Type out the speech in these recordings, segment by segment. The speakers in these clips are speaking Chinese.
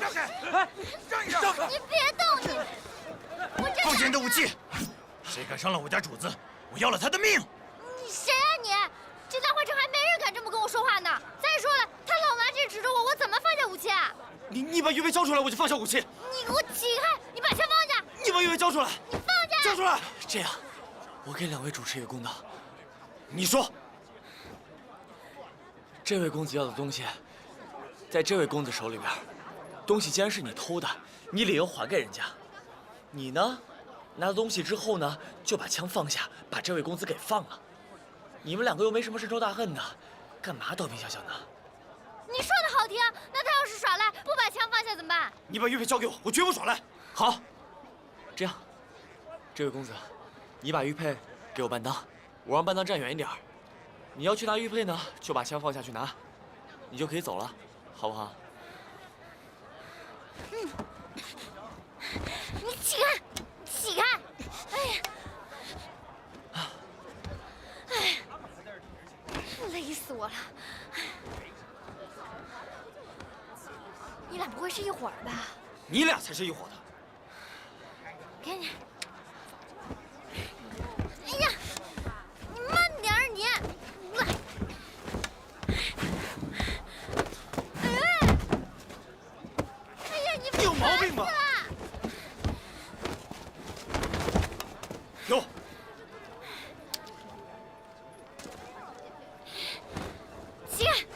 让开！哎，让一让！你别动！你，我这……放下你的武器！谁敢伤了我家主子，我要了他的命！你谁啊你？这大坏城还没人敢这么跟我说话呢！再说了，他老拿这指着我，我怎么放下武器啊？你把玉佩交出来，我就放下武器。你给我起开！你把枪放下！你把玉佩交出来！你放下！交出来！这样，我给两位主持一个公道。你说，这位公子要的东西，在这位公子手里边，东西既然是你偷的，你理应还给人家。你呢，拿到东西之后呢，就把枪放下，把这位公子给放了。你们两个又没什么深仇大恨的，干嘛刀兵相向呢？你说的好听，那他要是耍赖，不把枪放下怎么办？你把玉佩交给我，我绝不耍赖。好，这样，这位公子，你把玉佩给我伴当，我让伴当站远一点。你要去拿玉佩呢，就把枪放下去拿，你就可以走了，好不好？你起开，起开！哎呀，哎呀，累死我了！你俩不会是一伙儿吧？你俩才是一伙的。给你。哎呀，你慢点儿你！来。哎呀，你有毛病吧？有。起开！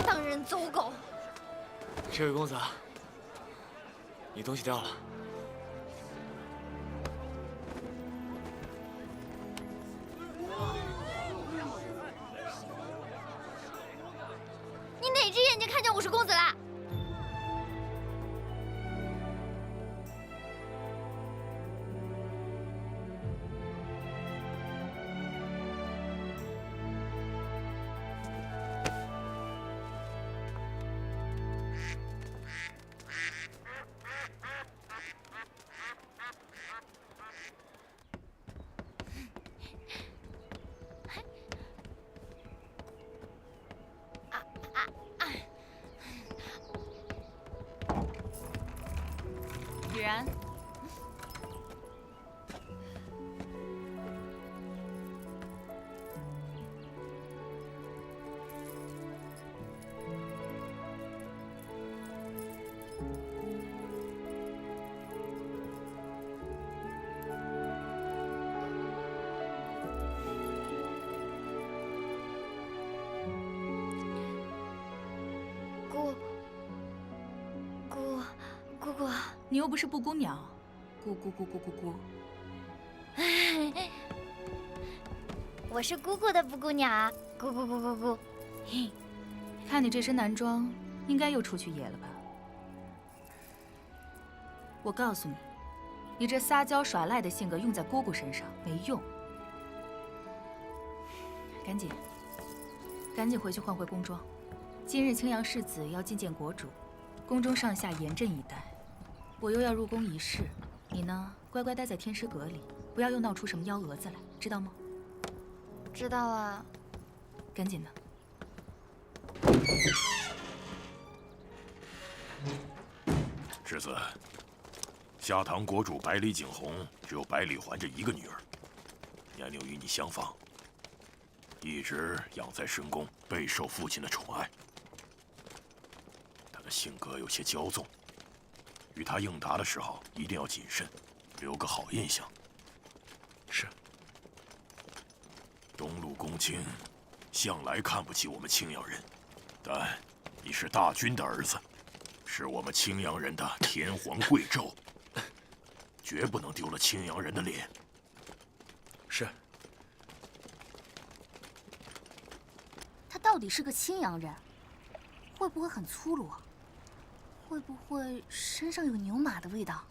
当人走狗！这位公子，你东西掉了。你哪只眼睛看见我是公子了？雨然，姑姑，你又不是布谷鸟，咕咕咕咕咕咕。我是姑姑的布谷鸟啊，咕咕咕咕咕。嘿，看你这身男装，应该又出去野了吧？我告诉你，你这撒娇耍赖的性格用在姑姑身上没用。赶紧回去换回宫装。今日青阳世子要觐见国主，宫中上下严阵以待。我又要入宫仪式，你呢，乖乖待在天师阁里，不要又闹出什么幺蛾子来，知道吗？知道了。赶紧的。世子，下堂国主百里景洪只有百里环这一个女儿，年龄与你相仿，一直养在深宫，备受父亲的宠爱。她的性格有些骄纵，与她应答的时候一定要谨慎，留个好印象。是。东路公卿向来看不起我们青阳人，但你是大军的儿子，是我们青阳人的天皇贵胄，绝不能丢了青阳人的脸。是。他到底是个青阳人，会不会很粗鲁？会不会身上有牛马的味道？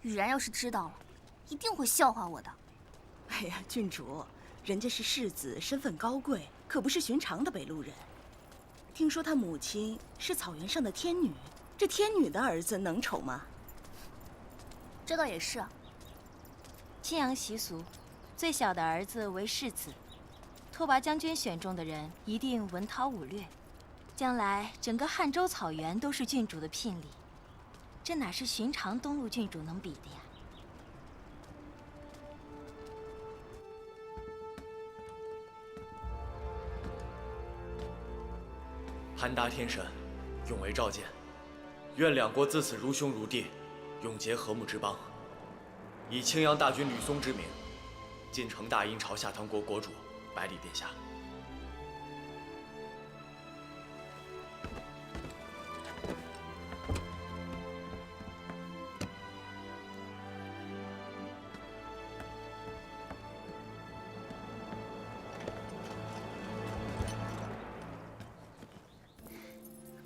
雨然要是知道了，一定会笑话我的。哎呀，郡主，人家是世子，身份高贵，可不是寻常的北路人。听说他母亲是草原上的天女，这天女的儿子能丑吗？这倒也是啊。青阳习俗，最小的儿子为世子，拓跋将军选中的人一定文韬武略，将来整个汉州草原都是郡主的聘礼，这哪是寻常东路郡主能比的呀？韩达天神，永为召见。愿两国自此如兄如弟，永结和睦之邦。以青阳大军吕松之名，进呈大殷朝下唐国国主百里殿下。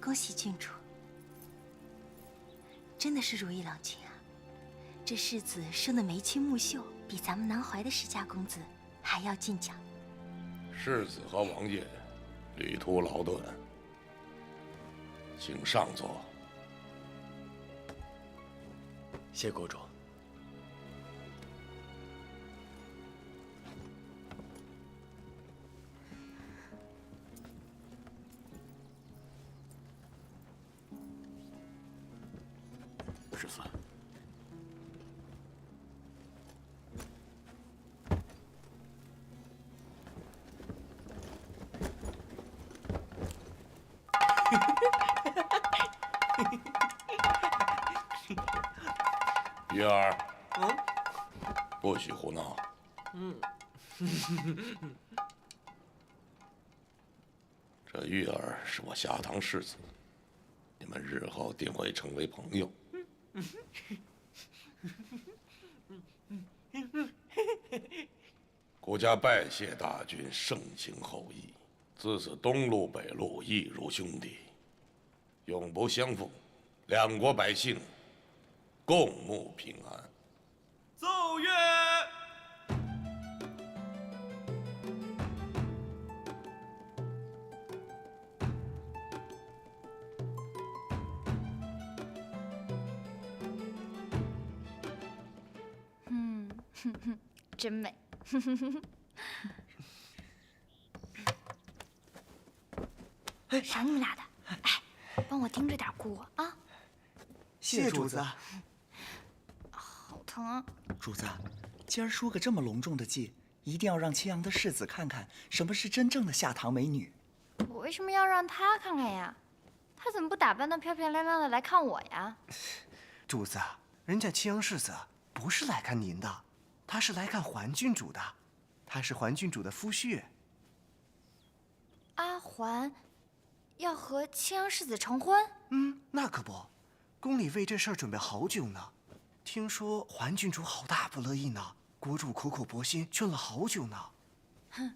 恭喜郡主，真的是如意郎君啊！这世子生得眉清目秀，比咱们南怀的世家公子还要俊俏。世子和王爷旅途劳顿，请上座。谢国主。世子，玉儿，不许胡闹。这玉儿是我下堂世子，你们日后定会成为朋友。国家拜谢大军盛情厚谊，自此东路北路义如兄弟，永不相负，两国百姓共沐平安。奏乐。真美。赏你们俩的，哎，帮我盯着点锅啊！谢主子。好疼啊！主子，今儿出个这么隆重的祭，一定要让青阳的世子看看什么是真正的下堂美女。我为什么要让他看看呀？他怎么不打扮得漂漂亮亮的来看我呀？主子，人家青阳世子不是来看您的，他是来看桓郡主的，他是桓郡主的夫婿。阿桓要和青阳世子成婚？那可不，宫里为这事儿准备好久呢。听说桓郡主好大不乐意呢，国主苦口婆心劝了好久呢。哼，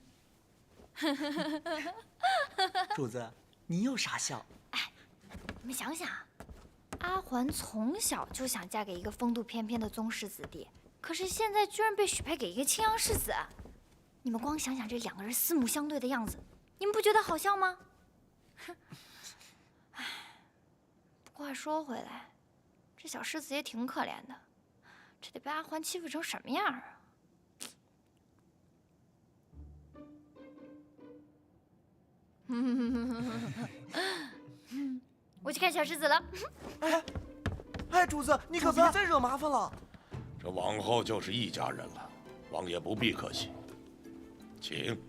主子，你又傻笑。哎，你们想想啊，阿桓从小就想嫁给一个风度翩翩的宗室子弟，可是现在居然被许配给一个青阳世子。你们光想想这两个人四目相对的样子，你们不觉得好笑吗？哼，哎，不过话说回来，这小世子也挺可怜的，这得被阿桓欺负成什么样啊？我去看小世子了。哎，主子，你可别再惹麻烦了。这往后就是一家人了，王爷不必客气，请。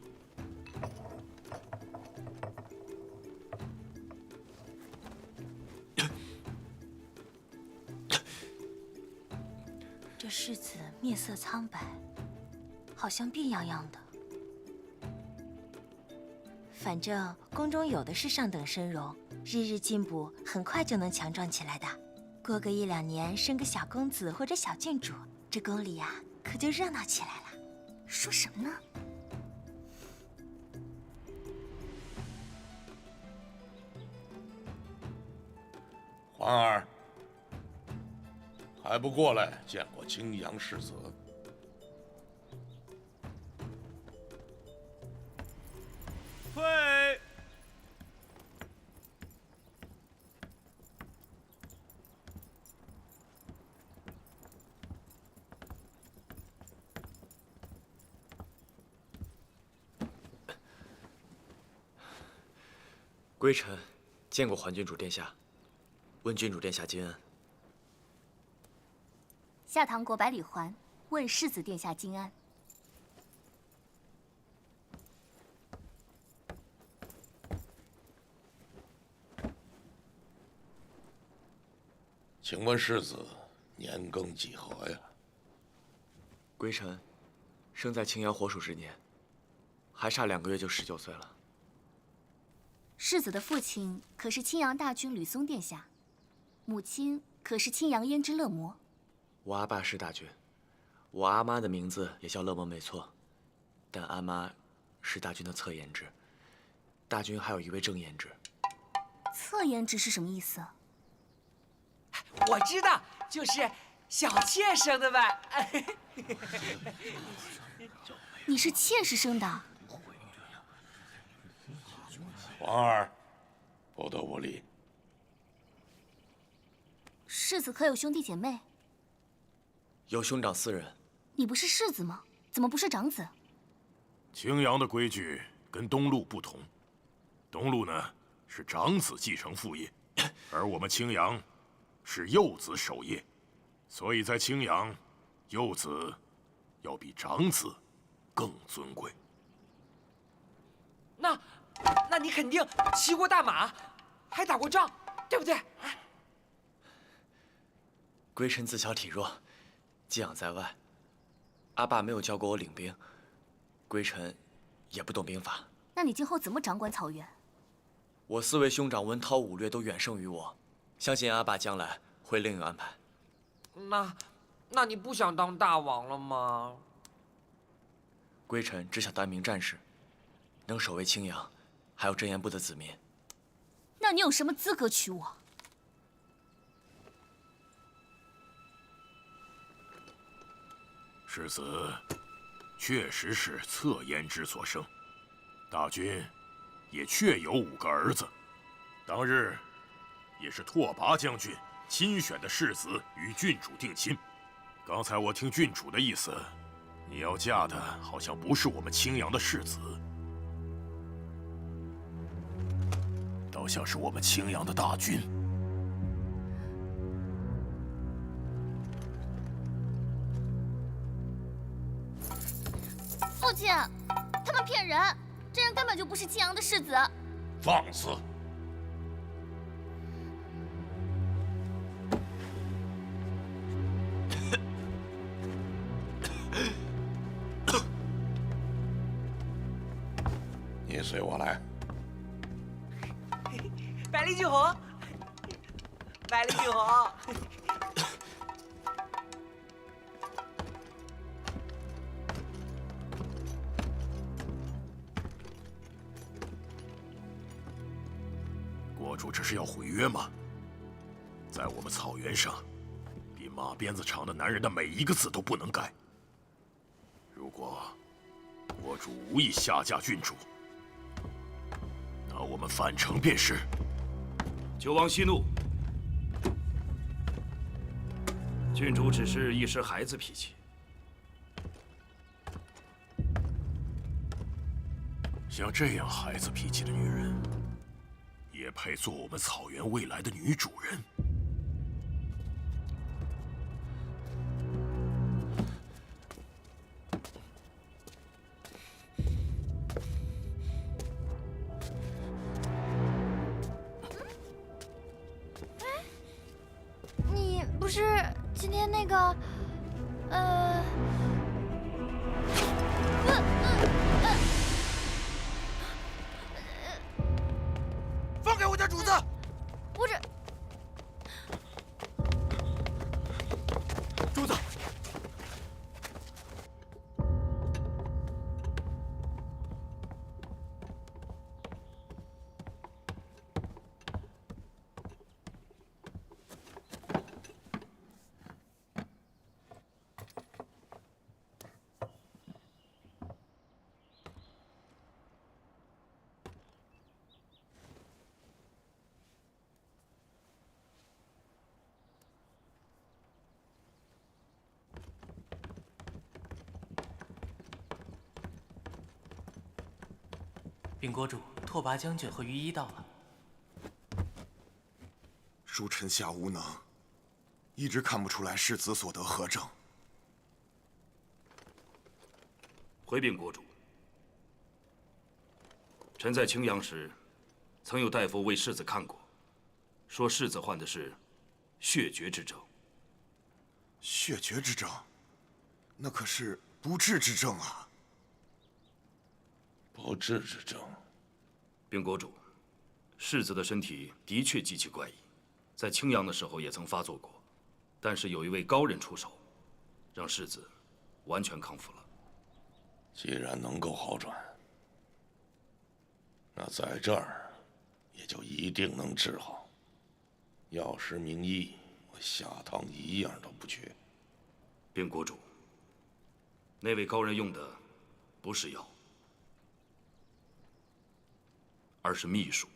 这世子面色苍白，好像病怏怏的。反正宫中有的是上等生容，日日进补，很快就能强壮起来的。过个1、2年，生个小公子或者小郡主，这宫里呀，可就热闹起来了。说什么呢？环儿，还不过来见过青阳世子？退。归臣见过桓郡主殿下，问郡主殿下金恩。下堂国百里环问世子殿下金安。请问世子年庚几何呀？归臣生在青阳火属之年，还差2个月就19岁了。世子的父亲可是青阳大君吕松殿下，母亲可是青阳胭脂乐嬷。我阿爸是大君，我阿妈的名字也叫乐嬷，没错，但阿妈是大君的侧胭脂，大君还有一位正胭脂。侧胭脂是什么意思？我知道，就是小妾生的呗。你是妾室生的？皇儿，不得无礼。世子可有兄弟姐妹？有兄长4人。你不是世子吗？怎么不是长子？青阳的规矩跟东路不同，东路呢是长子继承父业，而我们青阳是幼子守业，所以在青阳，幼子要比长子更尊贵。那你肯定骑过大马，还打过仗，对不对？归臣自小体弱，寄养在外，阿爸没有教过我领兵，归臣也不懂兵法。那你今后怎么掌管草原？我4位兄长文韬武略都远胜于我，相信阿爸将来会另有安排。那你不想当大王了吗？归臣只想当一名战士，能守卫青阳，还有真言部的子民。那你有什么资格娶我？世子确实是侧胭脂所生，大君也确有5个儿子。当日也是拓跋将军亲选的世子与郡主定亲。刚才我听郡主的意思，你要嫁的好像不是我们青阳的世子，倒像是我们青阳的大君。父亲，他们骗人，这人根本就不是青阳的世子。放肆！你随我来。百里锦红，百里锦红。国主这是要毁约吗？在我们草原上，比马鞭子长的男人的每一个字都不能改。如果国主无意下嫁郡主，那我们返程便是。九王息怒，郡主只是一时孩子脾气。像这样孩子脾气的女人，也配做我们草原未来的女主人？你不是今天那个，放开我家主子！不是，主子，禀国主，拓跋将军和御医到了。恕臣下无能，一直看不出来世子所得何政。回禀国主，臣在青阳时，曾有大夫为世子看过，说世子患的是血厥之症。血厥之症，那可是不治之症啊！不治之症。禀国主，世子的身体的确极其怪异，在青阳的时候也曾发作过，但是有一位高人出手，让世子完全康复了。既然能够好转，那在这儿也就一定能治好。药师名医，我下堂一样都不缺。禀国主，那位高人用的不是药，而是秘术。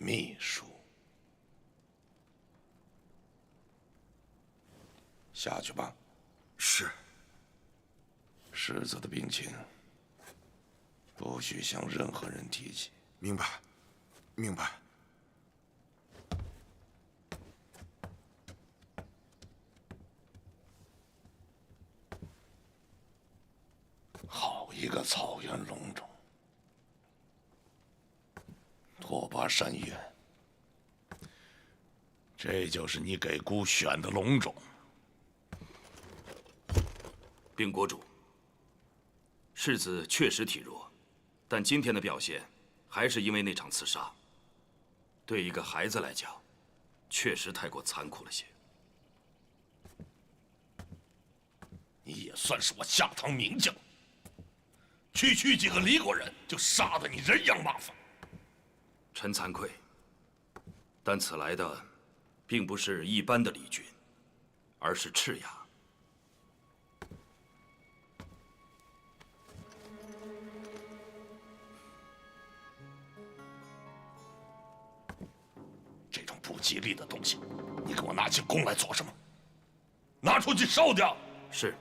秘术。下去吧。是。世子的病情，不许向任何人提起。明白，明白。好一个草原龙种！拓跋山岳，这就是你给姑选的龙种。禀国主，世子确实体弱，但今天的表现还是因为那场刺杀。对一个孩子来讲，确实太过残酷了些。你也算是我下堂名将，区区几个离国人就杀得你人仰马翻。臣惭愧，但此来的并不是一般的离军，而是赤牙。这种不吉利的东西，你给我拿起弓来做什么？拿出去烧掉！是。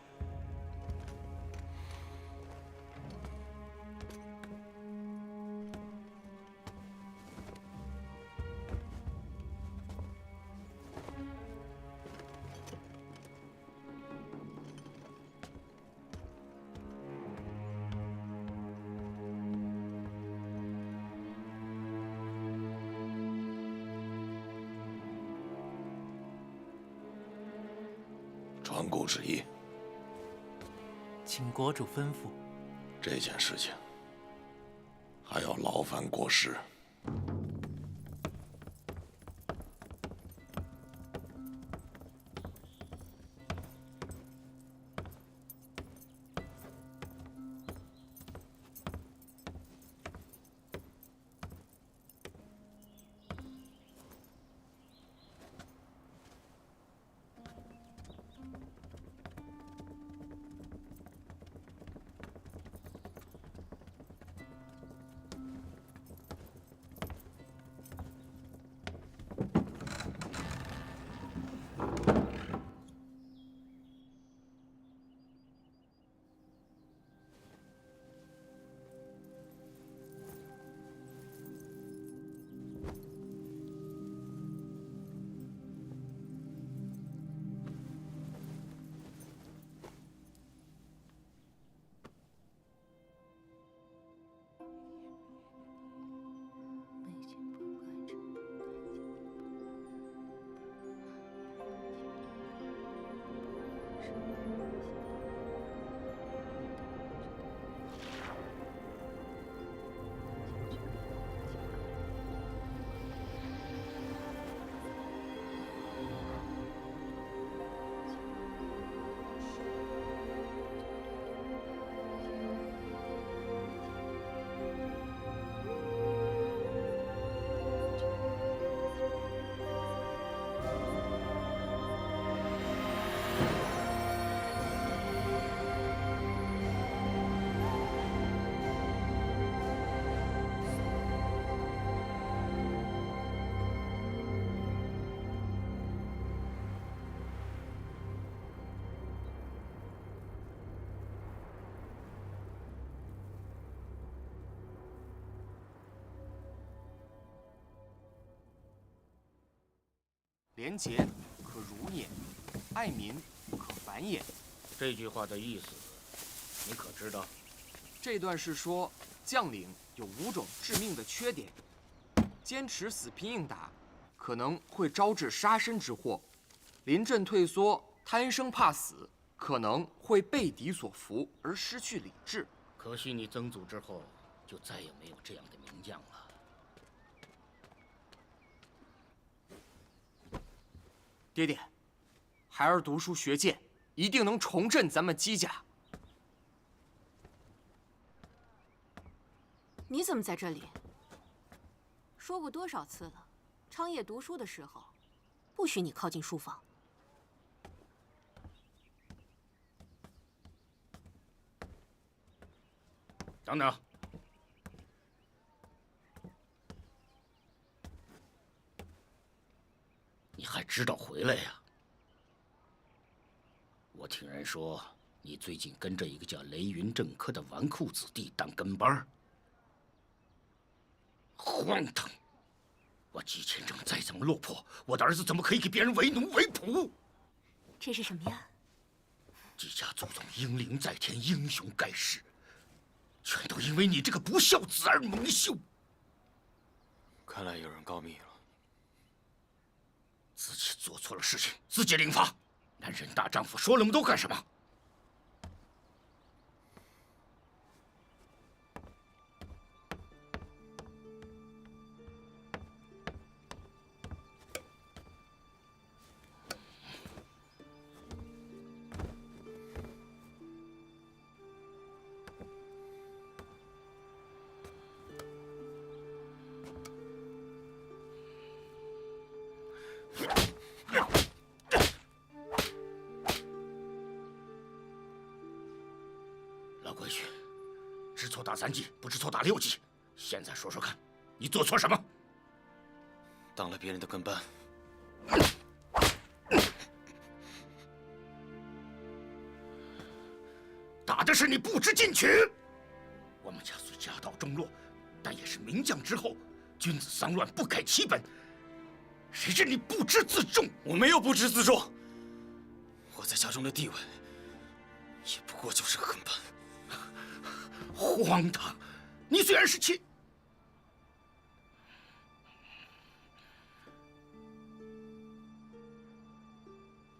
传国旨意，请国主吩咐。这件事情还要劳烦国师。廉洁可儒也，爱民可繁也。这句话的意思，你可知道？这段是说将领有5种致命的缺点，坚持死拼硬打，可能会招致杀身之祸；临阵退缩，贪生怕死，可能会被敌所俘而失去理智。可惜你曾祖之后，就再也没有这样的名将了。爹爹，孩儿读书学剑，一定能重振咱们姬家。你怎么在这里？说过多少次了，昌业读书的时候，不许你靠近书房。等等，你还知道回来呀？我听人说，你最近跟着一个叫雷云正科的纨绔子弟当跟班，荒唐！我姬千正再怎么落魄，我的儿子怎么可以给别人为奴为仆？这是什么呀？姬家祖宗英灵在天，英雄盖世，全都因为你这个不孝子而蒙羞。看来有人告密了。自己做错了事情，自己领罚。男人大丈夫，说那么多干什么？老规矩，知错打3记，不知错打6记。现在说说看，你做错什么？当了别人的跟班。打的是你不知进取。我们家虽家道中落，但也是名将之后，君子丧乱，不改其本。谁知你不知自重？我没有不知自重，我在家中的地位，也不过就是个跟班。荒唐！你虽然是亲，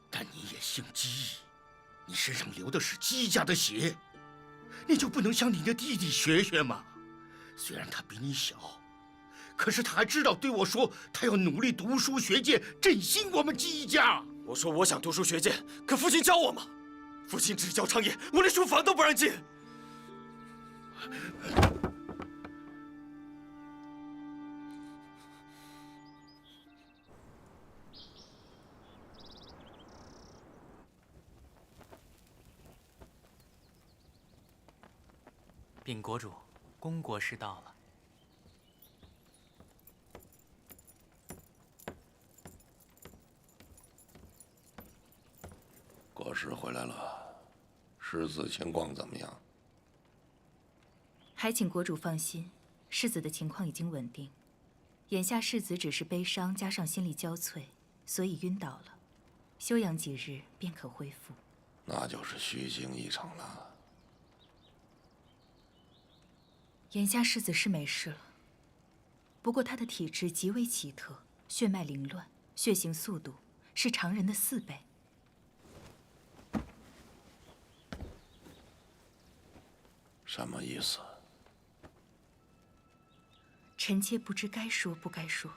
但你也姓姬，你身上流的是姬家的血，你就不能向你的弟弟学学吗？虽然他比你小，可是他还知道对我说，他要努力读书学剑，振兴我们姬家。我说我想读书学剑，可父亲教我吗？父亲只教昌业，我连书房都不让进。禀国主，公国师到了。国师回来了，世子情况怎么样？还请国主放心，世子的情况已经稳定。眼下世子只是悲伤加上心力交瘁，所以晕倒了，休养几日便可恢复。那就是虚惊一场了。眼下世子是没事了，不过他的体质极为奇特，血脉凌乱，血行速度是常人的4倍。什么意思？臣妾不知该说不该说。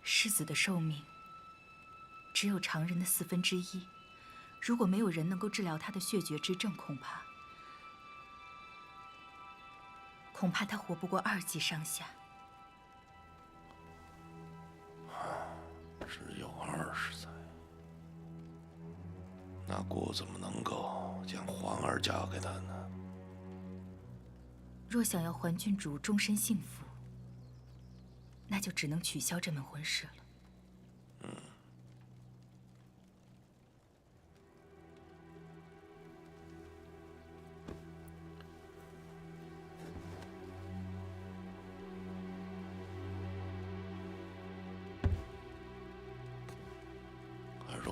世子的寿命只有常人的1/4，如果没有人能够治疗他的血绝之症，恐怕他活不过2级上下。只有20载，那姑怎么能够将环儿嫁给他呢？若想要还郡主终身幸福，那就只能取消这门婚事了。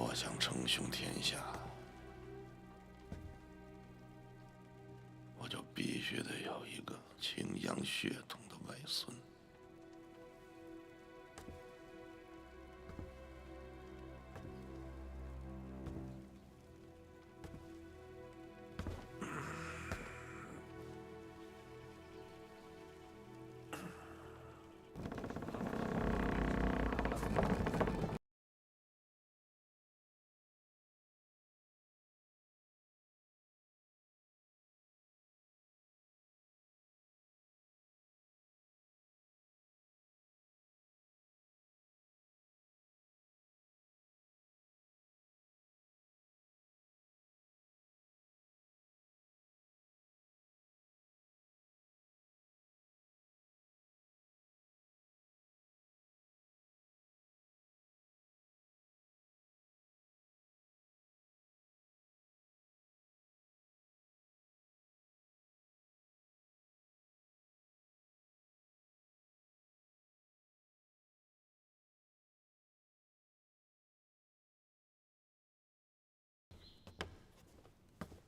我想称雄天下，我就必须得有一个青阳血统的外孙。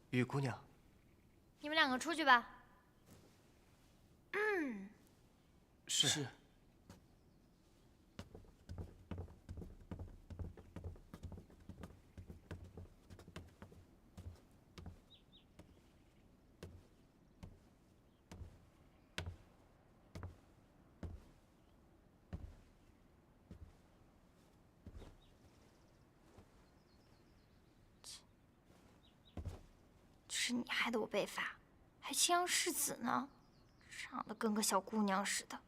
雨姑娘，你们两个出去吧。是。是你害得我被罚，还青阳世子呢，长得跟个小姑娘似的。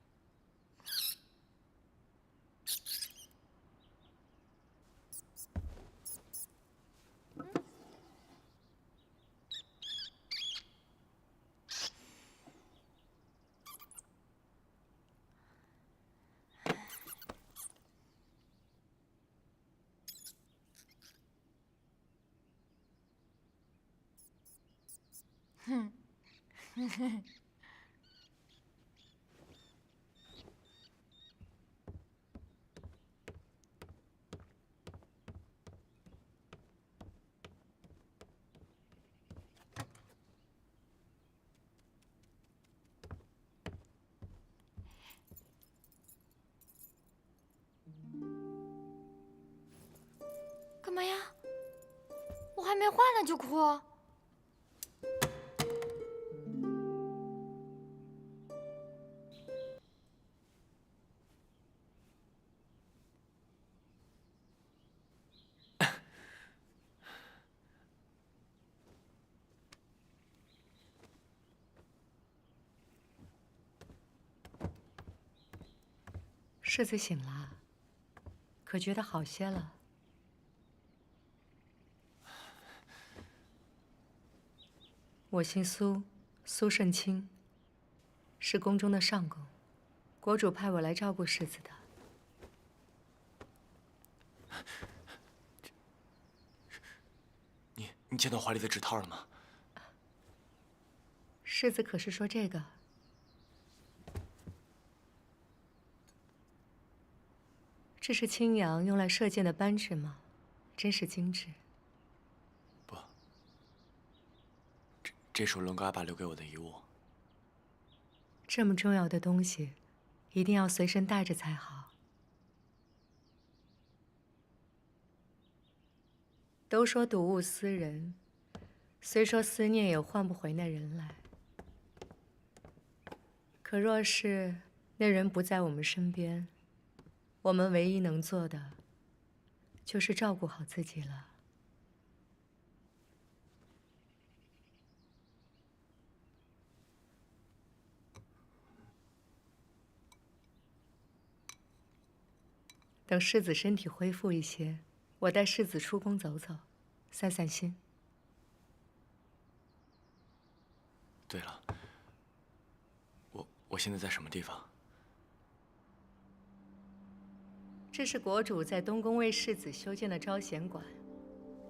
哼，哼哼。干嘛呀？我还没换呢就哭。世子醒了，可觉得好些了？我姓苏，苏慎卿，是宫中的上宫，国主派我来照顾世子的。你见到怀里的指套了吗？世子可是说这个？这是青阳用来射箭的扳指吗？真是精致。不，这是龙哥阿爸留给我的遗物。这么重要的东西，一定要随身带着才好。都说睹物思人，虽说思念也换不回那人来。可若是那人不在我们身边，我们唯一能做的，就是照顾好自己了。等世子身体恢复一些，我带世子出宫走走，散散心。对了，我现在在什么地方？这是国主在东宫为世子修建的招贤馆，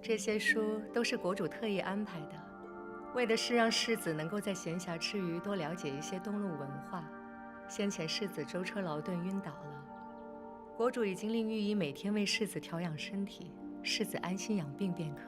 这些书都是国主特意安排的，为的是让世子能够在闲暇之余多了解一些东陆文化。先前世子舟车劳顿晕倒了，国主已经令御医每天为世子调养身体，世子安心养病便可。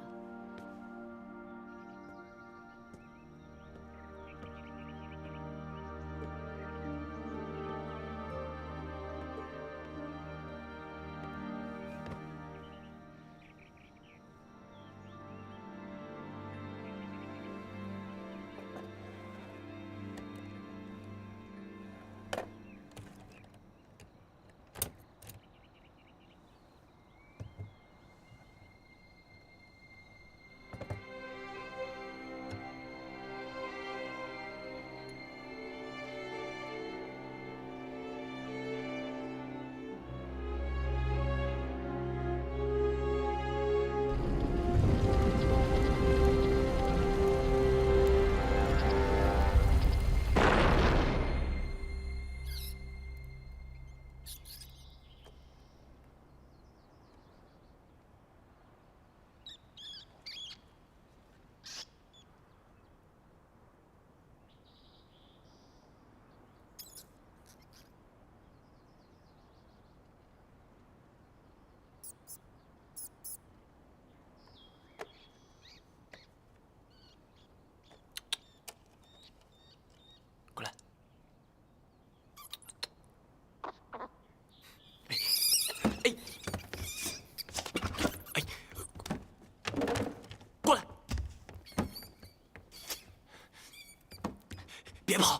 别跑！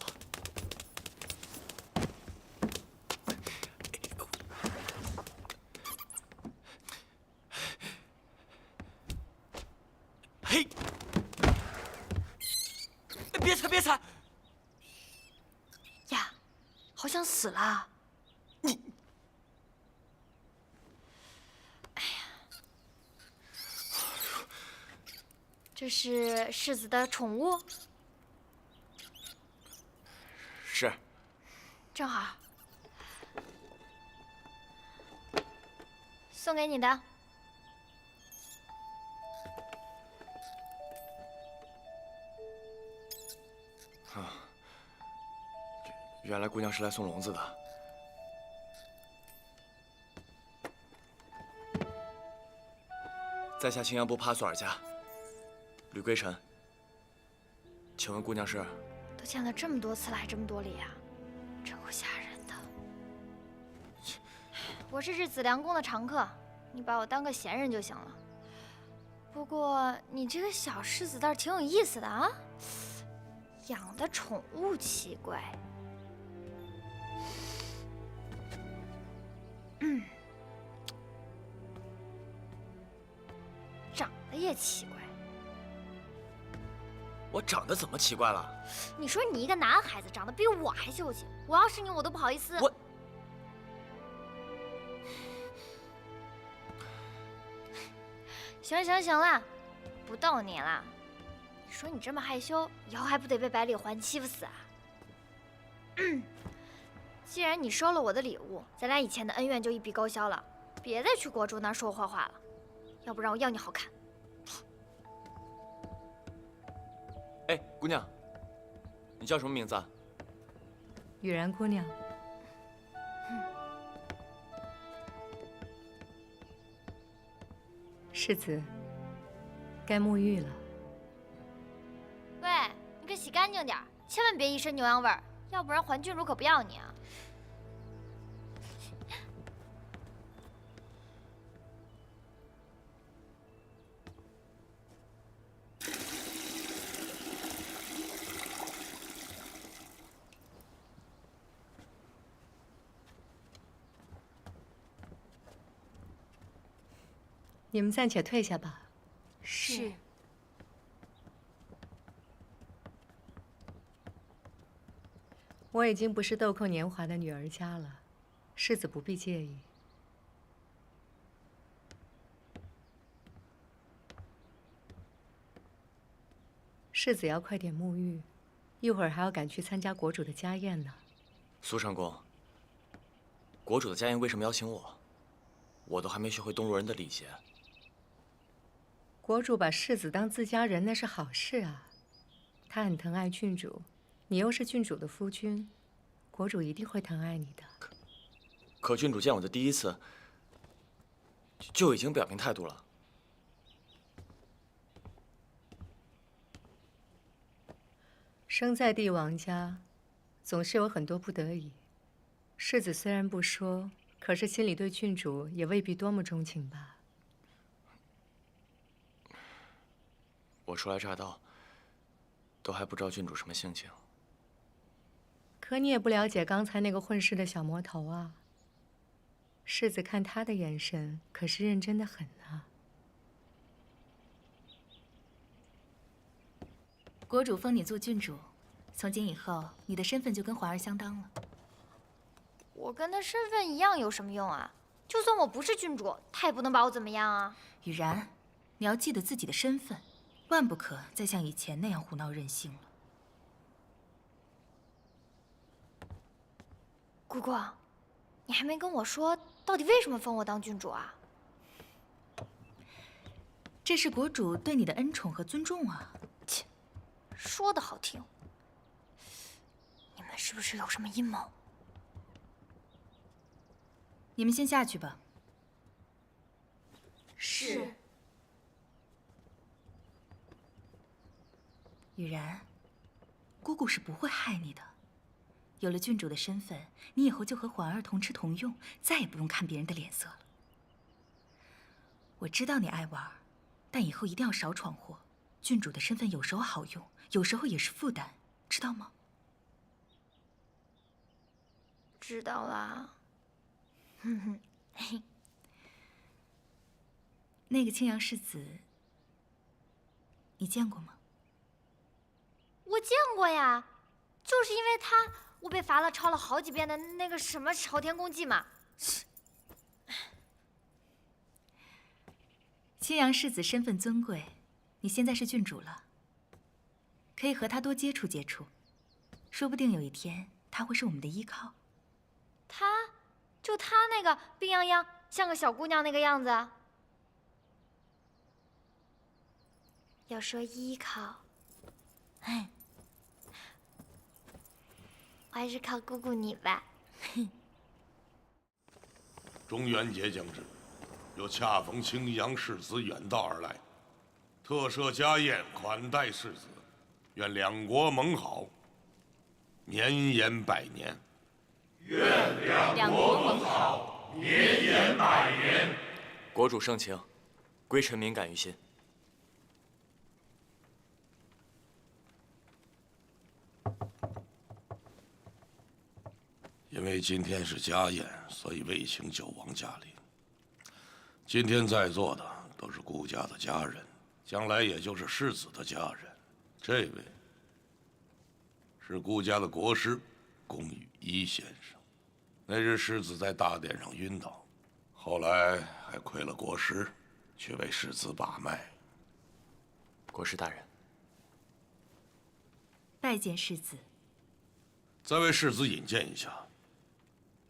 嘿！别踩，别踩！呀，好像死了。你，哎呀，这是世子的宠物。 是，正好，送给你的。啊，原来姑娘是来送笼子的。在下青阳部帕索尔家，吕归尘。请问姑娘是？ 都见了这么多次了，还这么多礼啊，真够吓人的。我是日子良宫的常客，你把我当个闲人就行了。不过你这个小世子倒是挺有意思的啊，养的宠物奇怪。长得也奇怪。 我长得怎么奇怪了？你说你一个男孩子长得比我还秀气，我要是你我都不好意思。我行了行了行了，不逗你了。你说你这么害羞，以后还不得被百里环欺负死啊？既然你收了我的礼物，咱俩以前的恩怨就一笔勾销了，别再去国主那儿说坏话了，要不然我要你好看。 哎，姑娘，你叫什么名字啊？雨然姑娘。世子，该沐浴了。喂，你可洗干净点，千万别一身牛羊味儿，要不然桓郡主可不要你啊！你们暂且退下吧。是。我已经不是豆蔻年华的女儿家了，世子不必介意。世子要快点沐浴，一会儿还要赶去参加国主的家宴呢。苏上宫，国主的家宴为什么邀请我？我都还没学会东罗人的礼节。 国主把世子当自家人，那是好事啊。他很疼爱郡主，你又是郡主的夫君，国主一定会疼爱你的。可郡主见我的第一次，就已经表明态度了。生在帝王家，总是有很多不得已。世子虽然不说，可是心里对郡主也未必多么钟情吧？我初来乍到，都还不知道郡主什么性情。可你也不了解刚才那个混世的小魔头啊。世子看他的眼神可是认真的很啊。国主封你做郡主，从今以后你的身份就跟环儿相当了。我跟他身份一样有什么用啊？就算我不是郡主，他也不能把我怎么样啊。雨然，你要记得自己的身份，万不可再像以前那样胡闹任性了。姑姑，你还没跟我说到底为什么封我当郡主啊？这是国主对你的恩宠和尊重啊。切，说的好听。你们是不是有什么阴谋？你们先下去吧。是。雨然，姑姑是不会害你的。有了郡主的身份，你以后就和环儿同吃同用，再也不用看别人的脸色了。我知道你爱玩，但以后一定要少闯祸。郡主的身份有时候好用，有时候也是负担，知道吗？知道啦。那个青阳世子，你见过吗？我见过呀，就是因为他，我被罚了抄了好几遍的那个什么朝天宫记嘛。青阳世子身份尊贵，你现在是郡主了，可以和他多接触接触，说不定有一天他会是我们的依靠。就他那个病殃殃，像个小姑娘那个样子。要说依靠，我还是靠姑姑你吧。中元节将至，又恰逢青阳世子远道而来，特设家宴款待世子，愿两国盟好，绵延百年。愿两国盟好，绵延百年。国主盛情，归臣敏感于心。因为今天是家宴，所以未请九王驾临。今天在座的都是顾家的家人，将来也就是世子的家人。这位是顾家的国师龚雨一先生。那日世子在大殿上晕倒，后来还亏了国师，去为世子把脉。国师大人，拜见世子。再为世子引荐一下，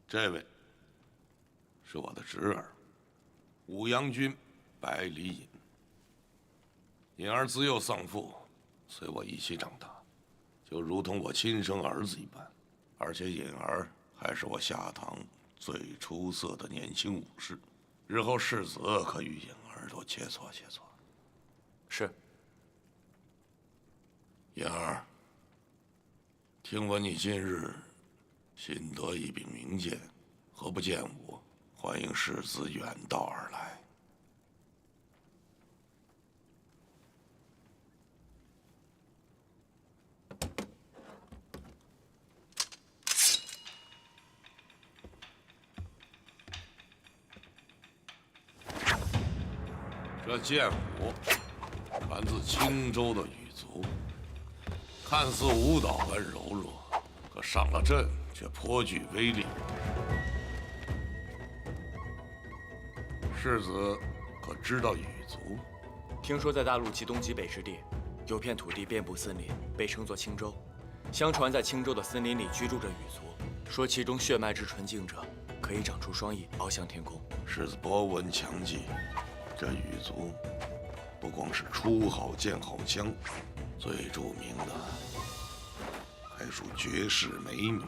这位是我的侄儿，武阳君百里隐。隐儿自幼丧父，随我一起长大，就如同我亲生儿子一般。而且隐儿还是我下堂最出色的年轻武士，日后世子可与隐儿多切磋切磋。是。隐儿，听闻你近日新得一柄名剑，何不见我？欢迎世子远道而来。这剑舞传自青州的羽族，看似舞蹈般柔弱，可上了阵却颇具威力。世子可知道羽族？听说在大陆其东极北之地，有片土地遍布森林，被称作青州。相传在青州的森林里居住着羽族，说其中血脉之纯净者，可以长出双翼，翱翔天空。世子博闻强记。这羽族不光是出好剑好枪，最著名的还属绝世美女。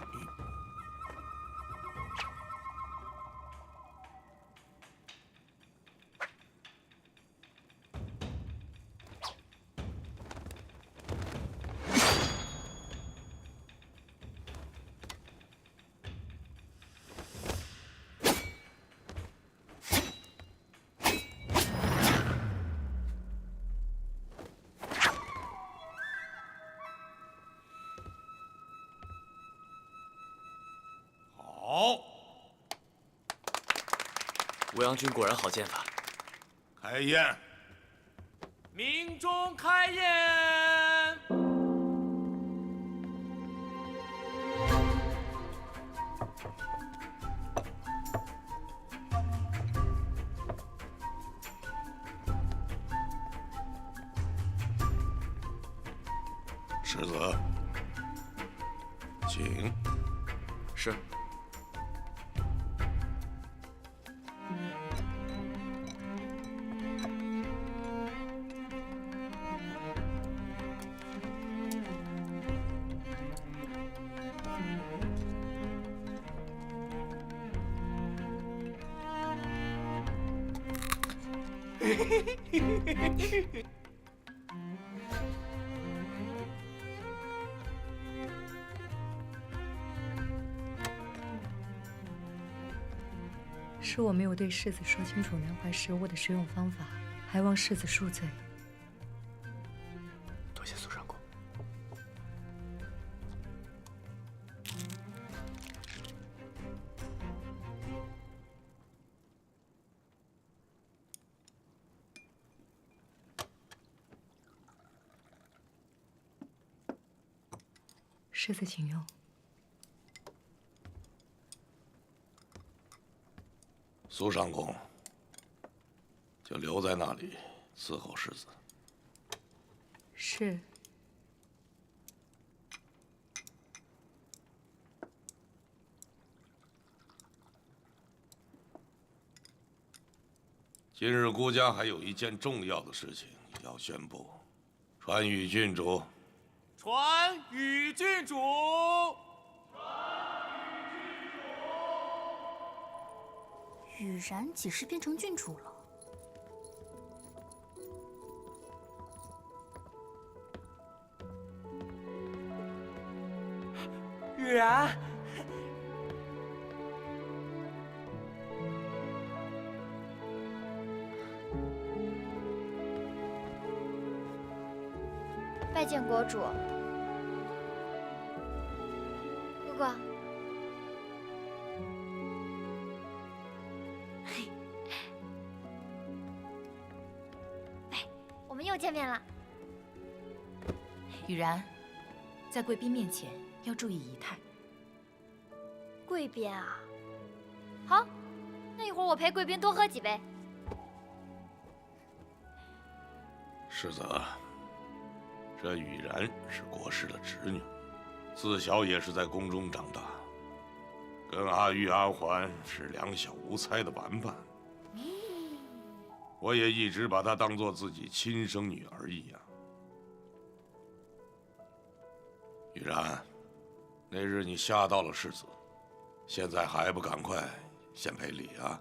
好，吴阳君果然好剑法。开宴。鸣钟开宴。世子，请。是。是我没有对世子说清楚南怀食物的食用方法，还望世子恕罪。多谢苏上公。世子请用。苏上公，就留在那里伺候世子。是。今日孤家还有一件重要的事情要宣布，传与郡主。传与郡主。雨然几时变成郡主了？雨然，拜见国主。哥哥。我们又见面了。雨然，在贵宾面前要注意仪态。贵宾啊，好，那一会儿我陪贵宾多喝几杯。世子，这雨然是国师的侄女，自小也是在宫中长大，跟阿玉、阿环是两小无猜的玩伴。我也一直把她当做自己亲生女儿一样。雨然，那日你吓到了世子，现在还不赶快先赔礼啊！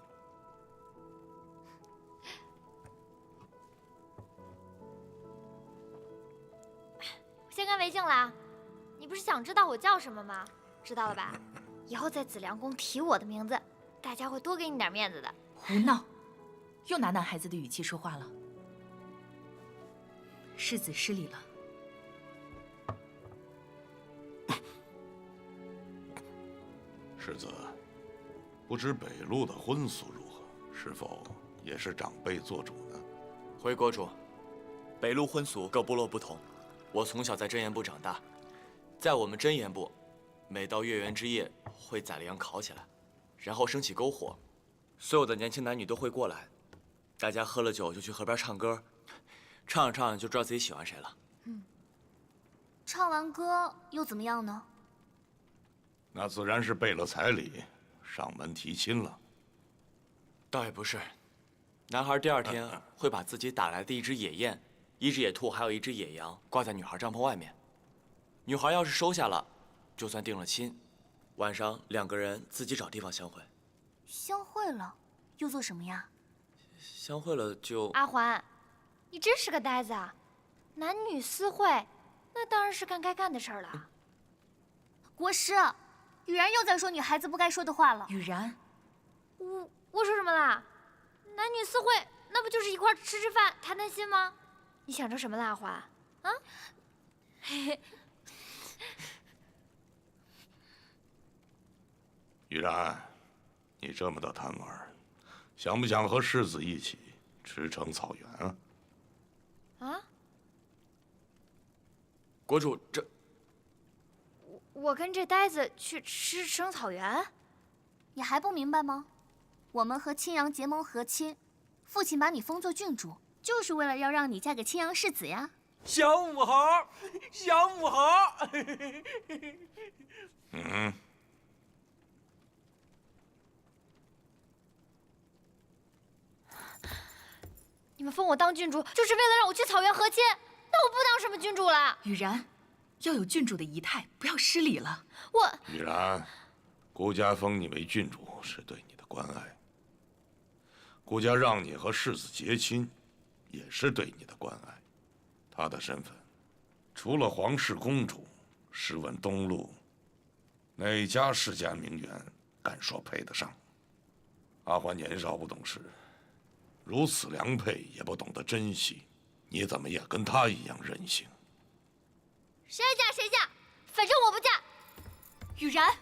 先干为敬了。你不是想知道我叫什么吗？知道了吧？以后在紫凉宫提我的名字，大家会多给你点面子的。胡闹！又拿男孩子的语气说话了。世子失礼了。世子，不知北路的婚俗如何？是否也是长辈做主呢？回国主，北路婚俗各部落不同。我从小在真言部长大，在我们真言部，每到月圆之夜会宰了羊烤起来，然后升起篝火，所有的年轻男女都会过来。大家喝了酒就去河边唱歌，唱着唱着就知道自己喜欢谁了。唱完歌又怎么样呢？那自然是备了彩礼，上门提亲了。倒也不是，男孩第二天会把自己打来的一只野雁、一只野兔，还有一只野羊挂在女孩帐篷外面。女孩要是收下了，就算定了亲。晚上两个人自己找地方相会。相会了，又做什么呀？相会了就……阿环，你真是个呆子啊！男女私会，那当然是干该干的事儿了。国师，雨然又在说女孩子不该说的话了。雨然，我说什么了？男女私会，那不就是一块吃吃饭、谈谈心吗？你想成什么了，阿环？啊？雨玉然，你这么的贪玩，想不想和世子一起驰骋草原啊？啊？国主，我跟这呆子去驰骋草原？你还不明白吗？我们和青阳结盟和亲，父亲把你封作郡主，就是为了要让你嫁给青阳世子呀。小母猴，小母猴。嗯。你们封我当郡主，就是为了让我去草原和亲？那我不当什么郡主了。雨然，要有郡主的仪态，不要失礼了。玉然，顾家封你为郡主是对你的关爱，顾家让你和世子结亲，也是对你的关爱。她的身份，除了皇室公主，试问东路，哪家世家名媛敢说配得上？阿欢年少不懂事，如此良配也不懂得珍惜，你怎么也跟她一样任性？谁爱嫁谁嫁，反正我不嫁。雨然，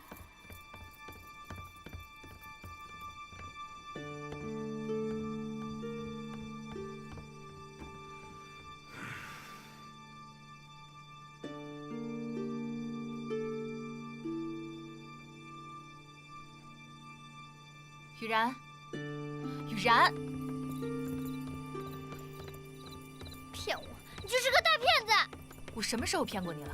雨然，雨然，骗我！你就是个大骗子！我什么时候骗过你了？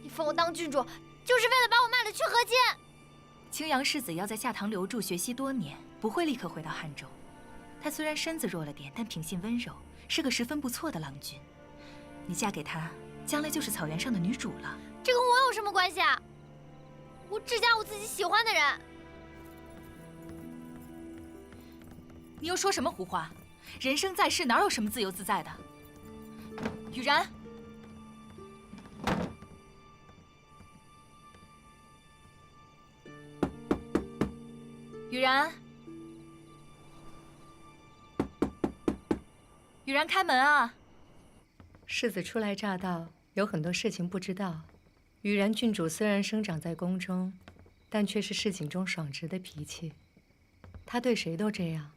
你封我当郡主，就是为了把我卖了去和亲。青阳世子要在下堂留住学习多年，不会立刻回到汉州。他虽然身子弱了点，但品性温柔，是个十分不错的郎君。你嫁给他，将来就是草原上的女主了。这跟我有什么关系啊？我只嫁我自己喜欢的人。你又说什么胡话？人生在世，哪有什么自由自在的？雨然，雨然，雨然，开门啊！世子初来乍到，有很多事情不知道。雨然郡主虽然生长在宫中，但却是市井中爽直的脾气。她对谁都这样，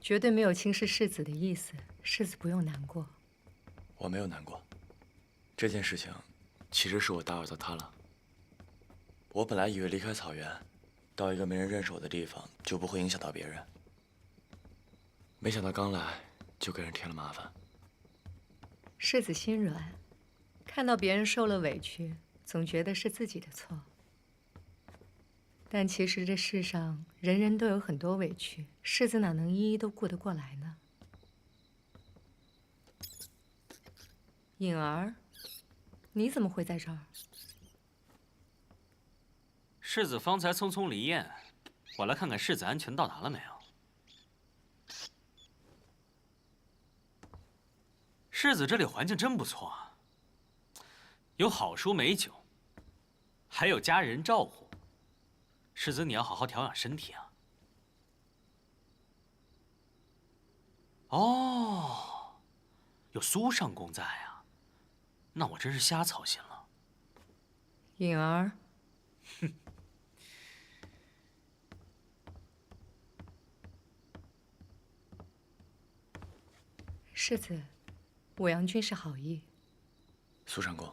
绝对没有轻视世子的意思。世子不用难过。我没有难过。这件事情，其实是我打扰到他了。我本来以为离开草原，到一个没人认识我的地方，就不会影响到别人。没想到刚来就给人添了麻烦。世子心软，看到别人受了委屈，总觉得是自己的错。但其实这世上人人都有很多委屈，世子哪能一一都顾得过来呢？颖儿，你怎么会在这儿？世子方才匆匆离宴，我来看看世子安全到达了没有。世子这里环境真不错啊，有好书美酒，还有家人照顾。世子你要好好调养身体啊。哦，有苏上公在啊。那我真是瞎操心了。颖儿，世子，武阳君是好意。苏上公，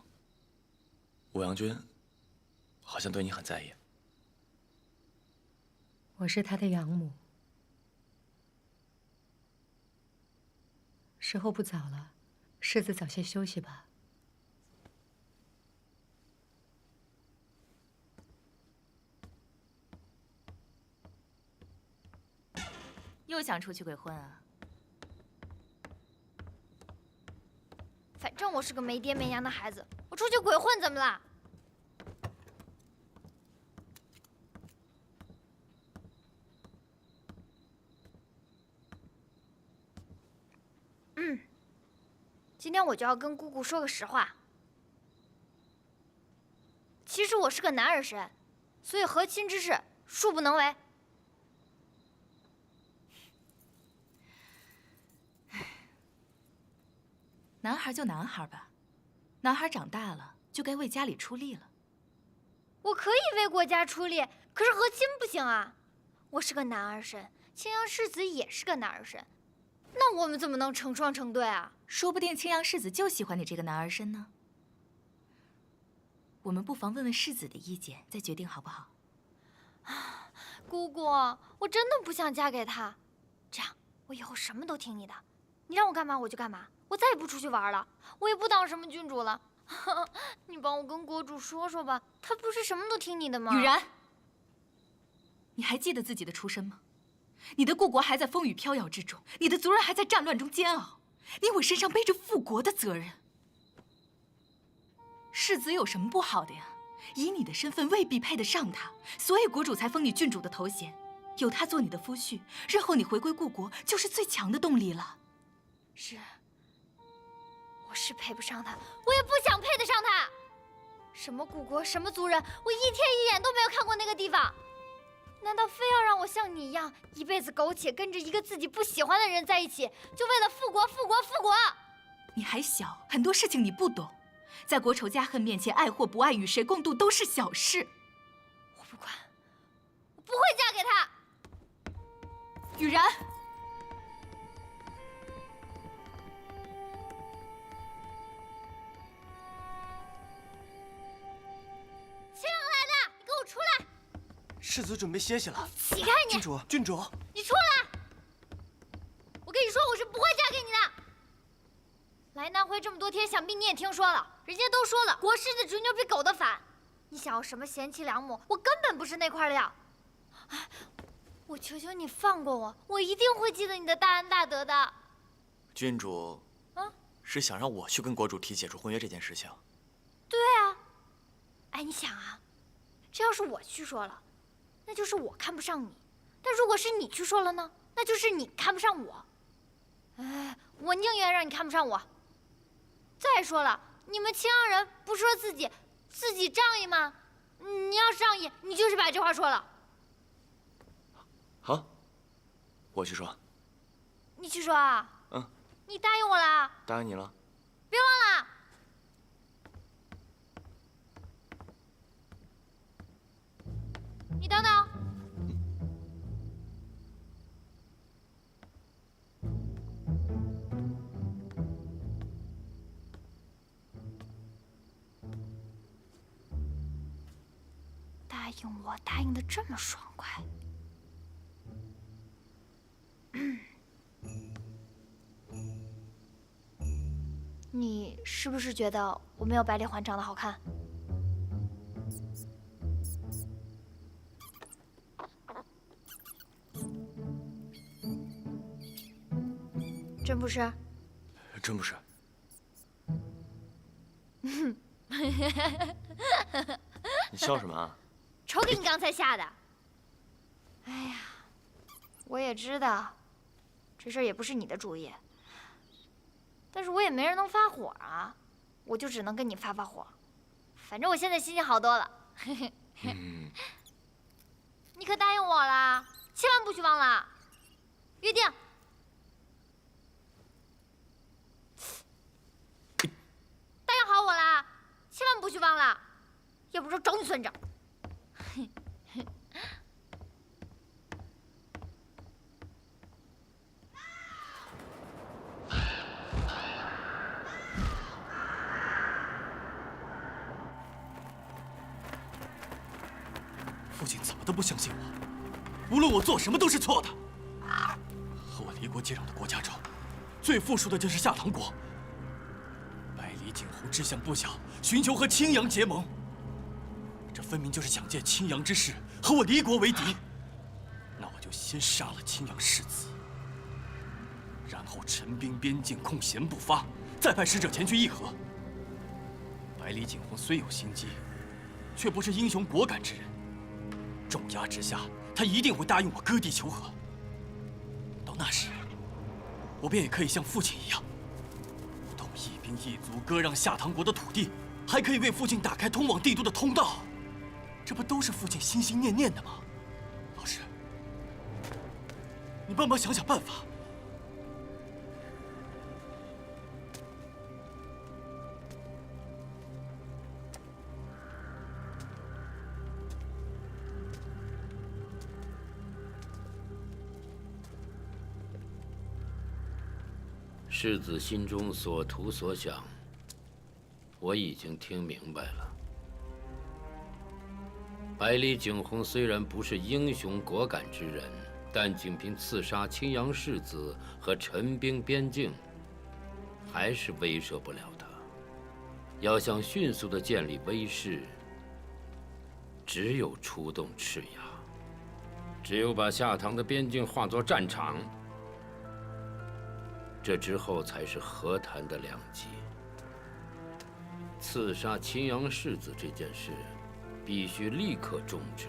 武阳君好像对你很在意。我是他的养母。时候不早了，世子早些休息吧。又想出去鬼混啊？反正我是个没爹没娘的孩子，我出去鬼混怎么了？今天我就要跟姑姑说个实话。其实我是个男儿身，所以和亲之事恕不能为。男孩就男孩吧，男孩长大了就该为家里出力了。我可以为国家出力，可是和亲不行啊！我是个男儿身，青阳世子也是个男儿身，那我们怎么能成双成对啊？说不定青阳世子就喜欢你这个男儿身呢。我们不妨问问世子的意见，再决定好不好？姑姑，我真的不想嫁给他。这样，我以后什么都听你的，你让我干嘛我就干嘛，我再也不出去玩了，我也不当什么郡主了。你帮我跟国主说说吧，他不是什么都听你的吗？雨然，你还记得自己的出身吗？你的故国还在风雨飘摇之中，你的族人还在战乱中煎熬，你我身上背着复国的责任。世子有什么不好的呀？以你的身份未必配得上他，所以国主才封你郡主的头衔。有他做你的夫婿，日后你回归故国就是最强的动力了。是，我是配不上他，我也不想配得上他。什么故国，什么族人，我一天一眼都没有看过那个地方。难道非要让我像你一样，一辈子苟且跟着一个自己不喜欢的人在一起，就为了复国、复国、复国？你还小，很多事情你不懂。在国仇家恨面前，爱或不爱，与谁共度都是小事。我不管，我不会嫁给他。雨然，青阳来了，你给我出来！世子准备歇息了。起开你！郡主，你出来！我跟你说，我是不会嫁给你的。来南回这么多天，想必你也听说了，人家都说了，国师的执拗比狗的反。你想要什么贤妻良母，我根本不是那块料。哎，我求求你放过我，我一定会记得你的大恩大德的。郡主，是想让我去跟国主提解除婚约这件事情？对啊。哎，你想啊，这要是我去说了，那就是我看不上你；但如果是你去说了呢，那就是你看不上我。哎，我宁愿让你看不上我。再说了，你们青阳人不说自己仗义吗？你要仗义，你就是把这话说了。好，我去说。你去说啊？你答应我了？答应你了。别忘了。你等等。答应我，答应的这么爽快。你是不是觉得我没有百里环长得好看？真不是？真不是。你笑什么啊？瞅给你刚才吓的！哎呀，我也知道，这事儿也不是你的主意，但是我也没人能发火啊，我就只能跟你发火。反正我现在心情好多了。你可答应我了，千万不许忘了，约定。答应好我啦，千万不许忘了，要不然找你算账。父亲怎么都不相信我，无论我做什么都是错的。和我离国接壤的国家中，最富庶的就是下唐国。百里景洪志向不小，寻求和青阳结盟，这分明就是想借青阳之势和我离国为敌。那我就先杀了青阳世子，然后陈兵边境，空闲不发，再派使者前去议和。百里景洪虽有心机，却不是英雄果敢之人。重压之下，他一定会答应我割地求和。到那时，我便也可以像父亲一样，动一兵一卒割让下唐国的土地，还可以为父亲打开通往帝都的通道。这不都是父亲心心念念的吗？老师，你帮忙想想办法。世子心中所图所想，我已经听明白了。百里景洪虽然不是英雄果敢之人，但仅凭刺杀青阳世子和陈兵边境，还是威慑不了他。要想迅速地建立威势，只有出动赤牙，只有把下唐的边境化作战场，这之后才是和谈的良机。刺杀青阳世子这件事，必须立刻终止。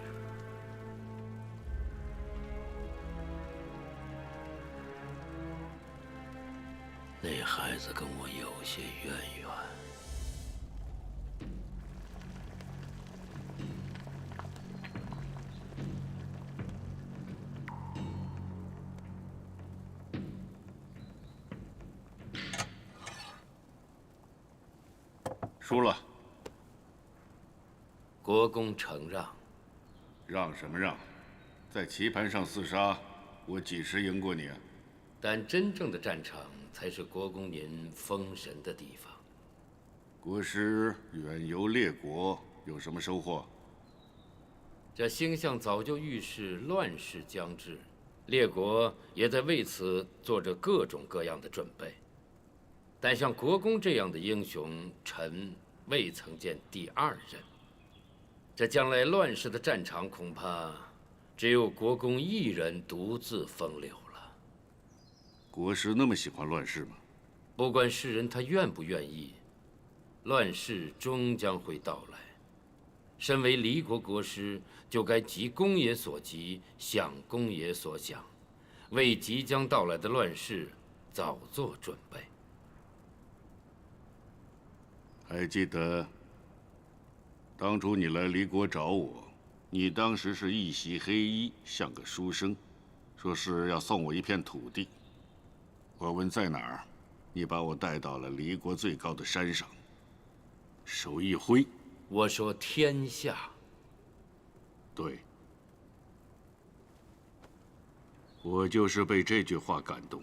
那孩子跟我有些渊源。输了。国公承让。让什么让？在棋盘上厮杀，我几时赢过你啊？但真正的战场才是国公您封神的地方。国师远游列国，有什么收获？这星象早就预示乱世将至，列国也在为此做着各种各样的准备。但像国公这样的英雄，臣未曾见第二人。这将来乱世的战场，恐怕只有国公一人独自风流了。国师那么喜欢乱世吗？不管世人他愿不愿意，乱世终将会到来。身为离国国师，就该急公爷所急，想公爷所想，为即将到来的乱世早做准备。还记得当初你来离国找我，你当时是一袭黑衣，像个书生，说是要送我一片土地。我问在哪儿，你把我带到了离国最高的山上，手一挥，我说天下。对，我就是被这句话感动，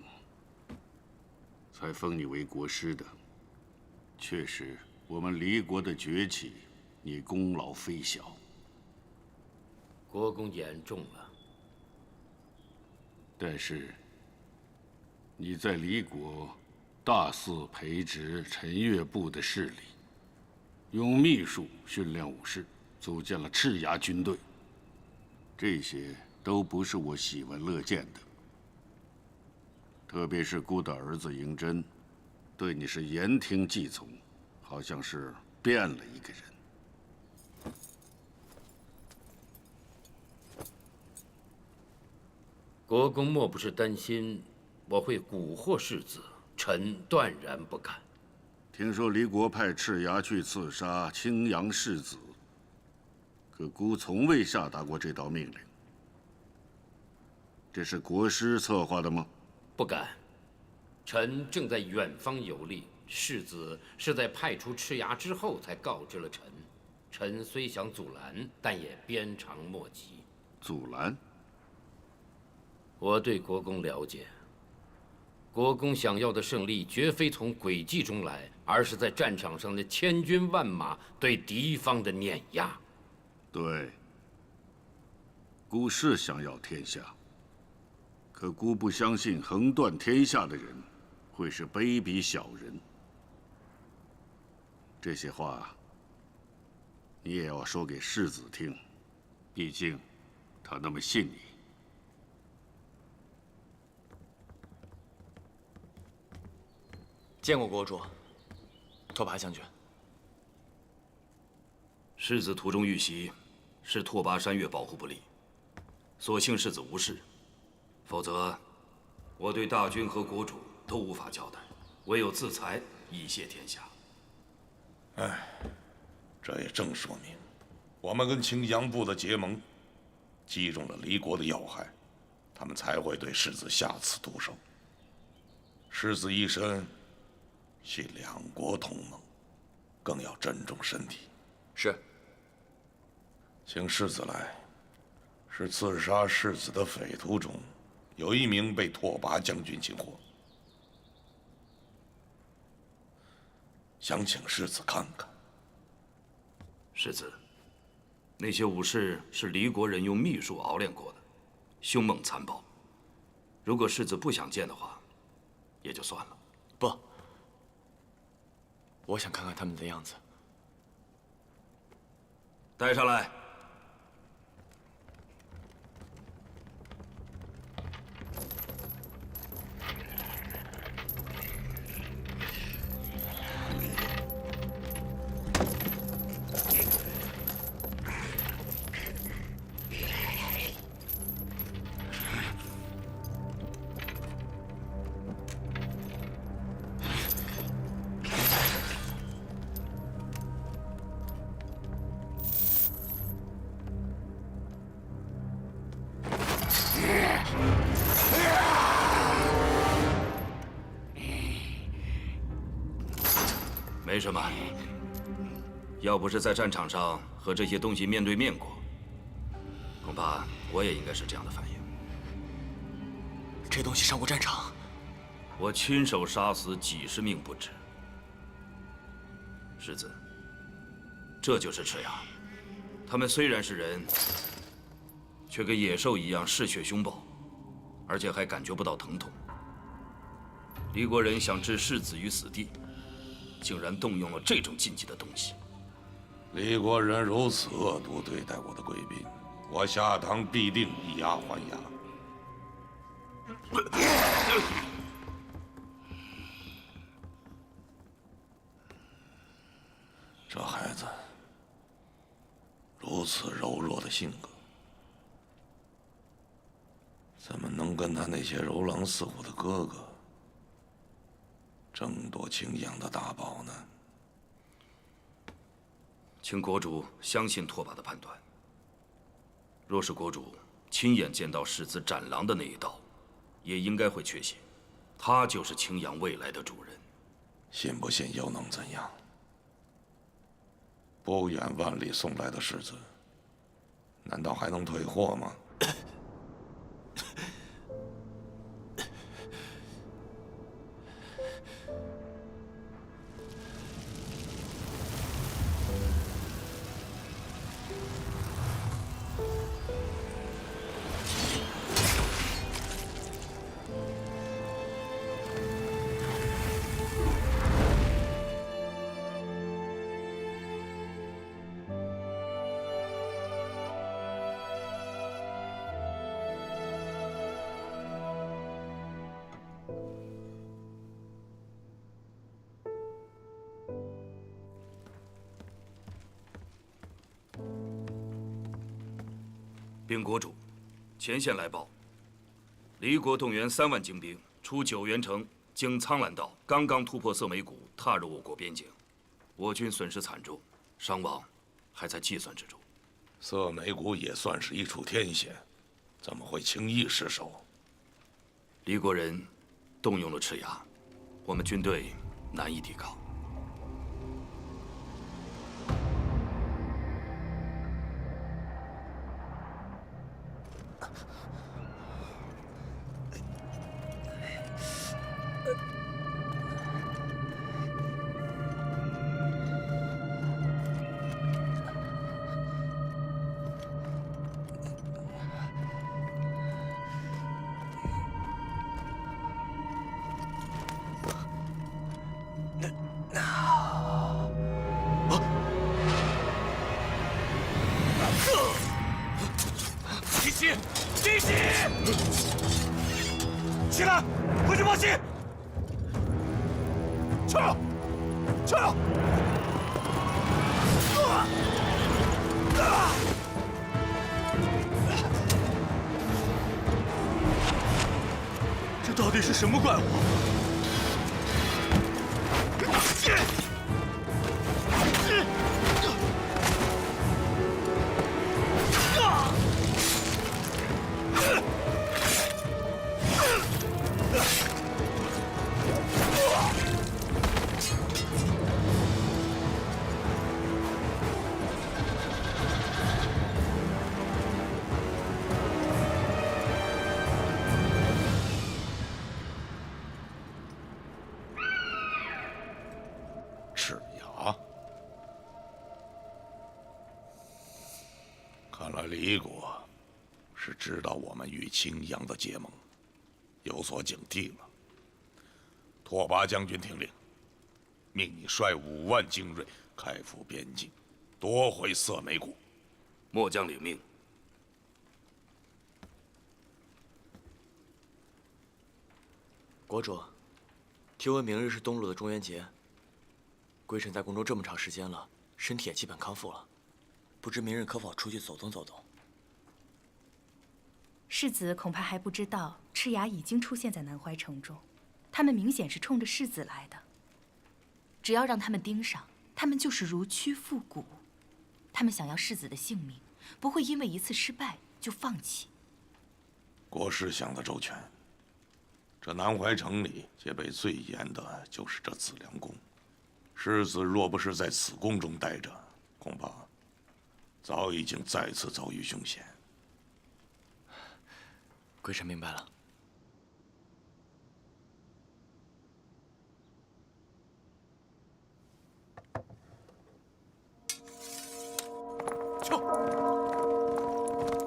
才封你为国师的。确实，我们离国的崛起，你功劳非小。国公言重了。但是你在离国大肆培植陈乐部的势力，用秘术训练武士，组建了赤牙军队，这些都不是我喜闻乐见的。特别是姑的儿子嬴真，对你是言听计从，好像是变了一个人。国公莫不是担心我会蛊惑世子，臣断然不敢。听说离国派赤牙去刺杀青阳世子，可孤从未下达过这道命令。这是国师策划的吗？不敢。臣正在远方游历，世子是在派出赤牙之后才告知了臣。臣虽想阻拦，但也鞭长莫及。阻拦？我对国公了解，国公想要的胜利绝非从诡计中来，而是在战场上的千军万马对敌方的碾压。对，孤是想要天下，可孤不相信横断天下的人会是卑鄙小人。这些话你也要说给世子听，毕竟他那么信你。见过国主，拓跋将军。世子途中遇袭，是拓跋山岳保护不力，所幸世子无事，否则我对大军和国主都无法交代，唯有自裁以谢天下。哎，这也正说明我们跟青阳部的结盟击中了离国的要害，他们才会对世子下此毒手。世子一生系两国同盟，更要珍重身体。是。请世子来，是刺杀世子的匪徒中，有一名被拓跋将军擒获。想请世子看看。世子，那些武士是离国人用秘术熬练过的，凶猛残暴。如果世子不想见的话，也就算了。不，我想看看他们的样子。带上来。没什么，要不是在战场上和这些东西面对面过，恐怕我也应该是这样的反应。这东西上过战场，我亲手杀死几十名不止。世子，这就是赤牙，他们虽然是人，却跟野兽一样嗜血凶暴，而且还感觉不到疼痛。离国人想置世子于死地，竟然动用了这种禁忌的东西。离国人如此恶毒对待我的贵宾，我下堂必定以牙还牙。这孩子如此柔弱的性格，怎么能跟他那些如狼似虎的哥哥争夺青阳的大宝呢？请国主相信拓跋的判断。若是国主亲眼见到世子斩狼的那一刀，也应该会确信，他就是青阳未来的主人。信不信又能怎样？不远万里送来的世子，难道还能退货吗？禀国主，前线来报，离国动员3万精兵出九原城，经苍兰道，刚刚突破色眉谷，踏入我国边境。我军损失惨重，伤亡还在计算之中。色眉谷也算是一处天险，怎么会轻易失守？离国人动用了赤牙，我们军队难以抵抗。弟媳，起来，回去报信。撤！撤！这到底是什么怪物？那李国是知道我们与青阳的结盟，有所警惕了。拓跋将军听令，命你率5万精锐开赴边境，夺回色眉谷。末将领命。国主，听闻明日是东路的中元节，归臣在宫中这么长时间了，身体也基本康复了，不知明日可否出去走动走动？世子恐怕还不知道，赤牙已经出现在南怀城中，他们明显是冲着世子来的。只要让他们盯上，他们就是如躯复骨。他们想要世子的性命，不会因为一次失败就放弃。国师想得周全。这南怀城里戒备最严的就是这紫凉宫，世子若不是在此宫中待着，恐怕早已经再次遭遇凶险。归臣明白了。撤！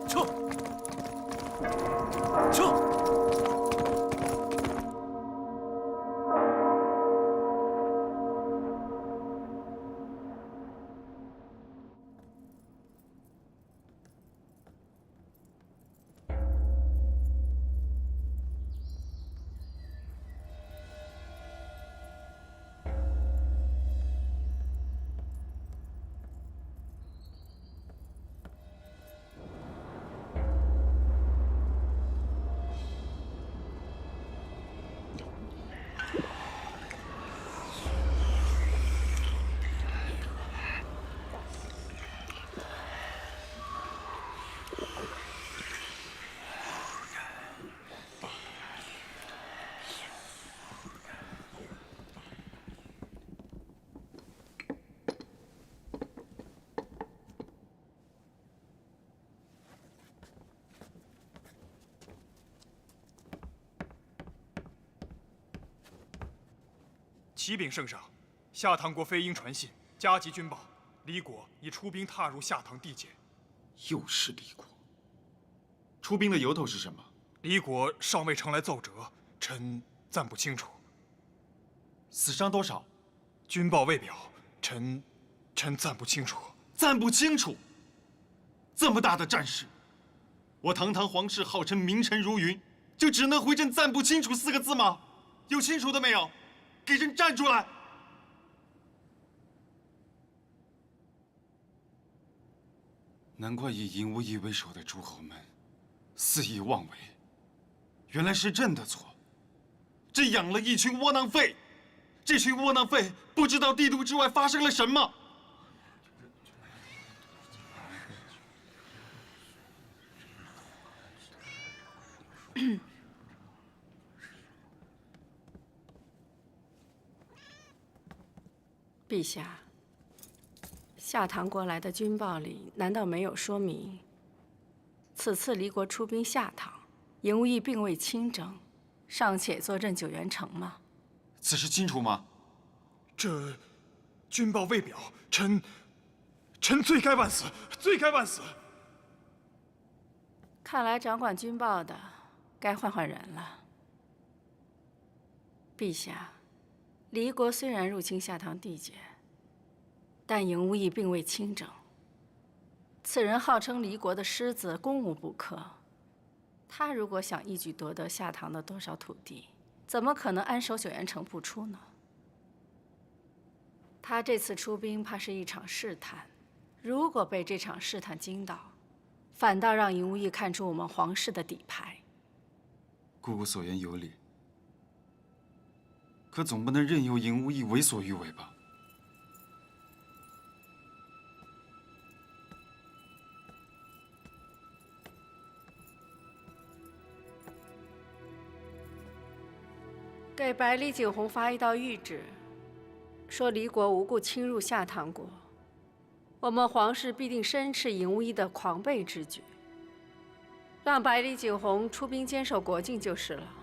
撤！撤！启禀圣上，下唐国飞鹰传信，加急军报，李国已出兵踏入下唐地界。又是李国。出兵的由头是什么？李国尚未呈来奏折，臣暂不清楚。死伤多少？军报未表，臣暂不清楚。暂不清楚？这么大的战事，我堂堂皇室号称名臣如云，就只能回朕暂不清楚4个字吗？有清楚的没有？给朕站出来！难怪以尹无义为首的诸侯们肆意妄为，原来是朕的错。朕养了一群窝囊废，这群窝囊废不知道帝都之外发生了什么。陛下，下唐国来的军报里难道没有说明，此次离国出兵下唐，尹无义并未亲征，尚且坐镇九原城吗？此事清楚吗？这军报未表，臣罪该万死，罪该万死。看来掌管军报的该换人了。陛下，离国虽然入侵下唐地界，但尹无义并未亲征。此人号称离国的狮子，攻无不克。他如果想一举夺得下唐的多少土地，怎么可能安守九原城不出呢？他这次出兵，怕是一场试探。如果被这场试探惊到，反倒让尹无义看出我们皇室的底牌。姑姑所言有理，可总不能任由尹无义为所欲为吧？给百里景洪发一道谕旨，说离国无故侵入下唐国，我们皇室必定申斥尹无义的狂悖之举，让百里景洪出兵坚守国境就是了。